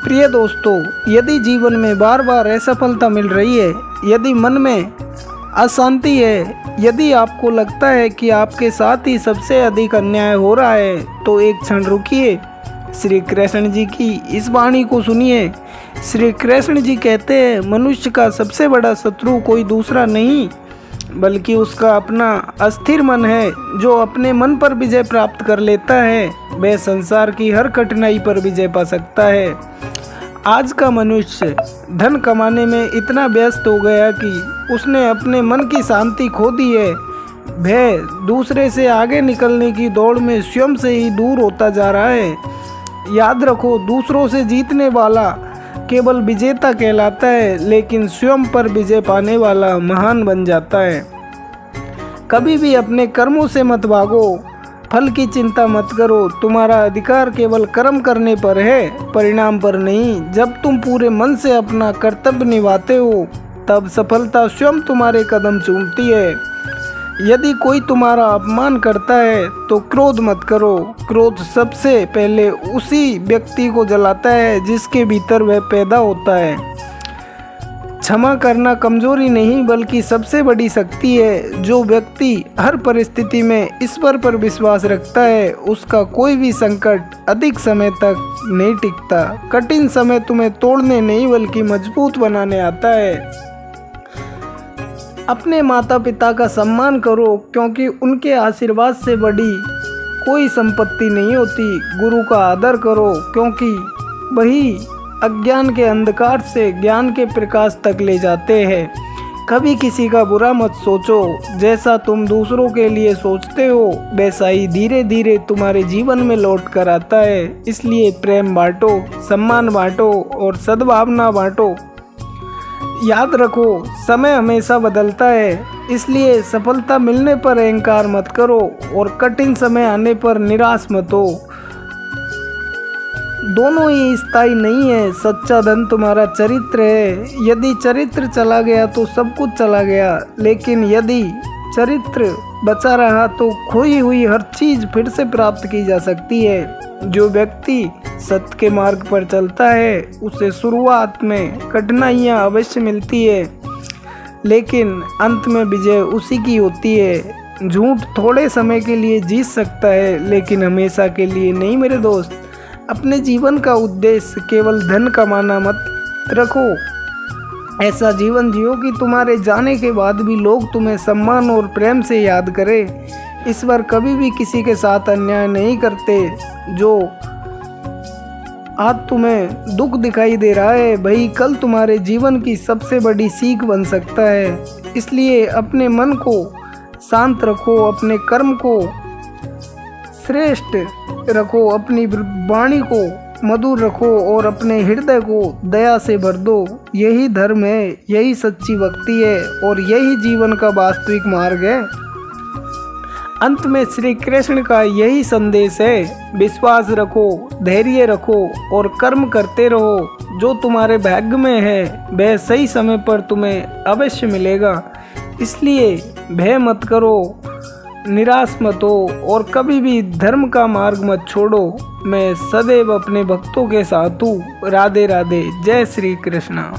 प्रिय दोस्तों, यदि जीवन में बार बार असफलता मिल रही है, यदि मन में अशांति है, यदि आपको लगता है कि आपके साथ ही सबसे अधिक अन्याय हो रहा है, तो एक क्षण रुकिए। श्री कृष्ण जी की इस वाणी को सुनिए। श्री कृष्ण जी कहते हैं, मनुष्य का सबसे बड़ा शत्रु कोई दूसरा नहीं बल्कि उसका अपना अस्थिर मन है। जो अपने मन पर विजय प्राप्त कर लेता है, वह संसार की हर कठिनाई पर विजय पा सकता है। आज का मनुष्य धन कमाने में इतना व्यस्त हो गया कि उसने अपने मन की शांति खो दी है। वह दूसरे से आगे निकलने की दौड़ में स्वयं से ही दूर होता जा रहा है। याद रखो, दूसरों से जीतने वाला केवल विजेता कहलाता है, लेकिन स्वयं पर विजय पाने वाला महान बन जाता है। कभी भी अपने कर्मों से मत भागो, फल की चिंता मत करो। तुम्हारा अधिकार केवल कर्म करने पर है, परिणाम पर नहीं। जब तुम पूरे मन से अपना कर्तव्य निभाते हो, तब सफलता स्वयं तुम्हारे कदम चूमती है। यदि कोई तुम्हारा अपमान करता है तो क्रोध मत करो। क्रोध सबसे पहले उसी व्यक्ति को जलाता है जिसके भीतर वह पैदा होता है। क्षमा करना कमजोरी नहीं बल्कि सबसे बड़ी शक्ति है। जो व्यक्ति हर परिस्थिति में ईश्वर पर विश्वास रखता है, उसका कोई भी संकट अधिक समय तक नहीं टिकता। कठिन समय तुम्हें तोड़ने नहीं बल्कि मजबूत बनाने आता है। अपने माता पिता का सम्मान करो, क्योंकि उनके आशीर्वाद से बड़ी कोई संपत्ति नहीं होती। गुरु का आदर करो, क्योंकि वही अज्ञान के अंधकार से ज्ञान के प्रकाश तक ले जाते हैं। कभी किसी का बुरा मत सोचो। जैसा तुम दूसरों के लिए सोचते हो, वैसा ही धीरे धीरे तुम्हारे जीवन में लौट कर आता है। इसलिए प्रेम बांटो, सम्मान बांटो और सद्भावना बांटो। याद रखो, समय हमेशा बदलता है, इसलिए सफलता मिलने पर अहंकार मत करो और कठिन समय आने पर निराश मत हो। दोनों ही स्थायी नहीं है। सच्चा धन तुम्हारा चरित्र है। यदि चरित्र चला गया तो सब कुछ चला गया, लेकिन यदि चरित्र बचा रहा तो खोई हुई हर चीज फिर से प्राप्त की जा सकती है। जो व्यक्ति सत्य के मार्ग पर चलता है, उसे शुरुआत में कठिनाइयाँ अवश्य मिलती है, लेकिन अंत में विजय उसी की होती है। झूठ थोड़े समय के लिए जीत सकता है, लेकिन हमेशा के लिए नहीं मेरे दोस्त। अपने जीवन का उद्देश्य केवल धन कमाना मत रखो। ऐसा जीवन जियो कि तुम्हारे जाने के बाद भी लोग तुम्हें सम्मान और प्रेम से याद करें। ईश्वर कभी भी किसी के साथ अन्याय नहीं करते। जो आज तुम्हें दुख दिखाई दे रहा है, वही कल तुम्हारे जीवन की सबसे बड़ी सीख बन सकता है। इसलिए अपने मन को शांत रखो, अपने कर्म को श्रेष्ठ रखो, अपनी वाणी को मधुर रखो और अपने हृदय को दया से भर दो। यही धर्म है, यही सच्ची भक्ति है और यही जीवन का वास्तविक मार्ग है। अंत में श्री कृष्ण का यही संदेश है, विश्वास रखो, धैर्य रखो और कर्म करते रहो। जो तुम्हारे भाग्य में है वह सही समय पर तुम्हें अवश्य मिलेगा। इसलिए भय मत करो, निराश मत हो और कभी भी धर्म का मार्ग मत छोड़ो। मैं सदैव अपने भक्तों के साथ हूँ। राधे राधे। जय श्री कृष्णा।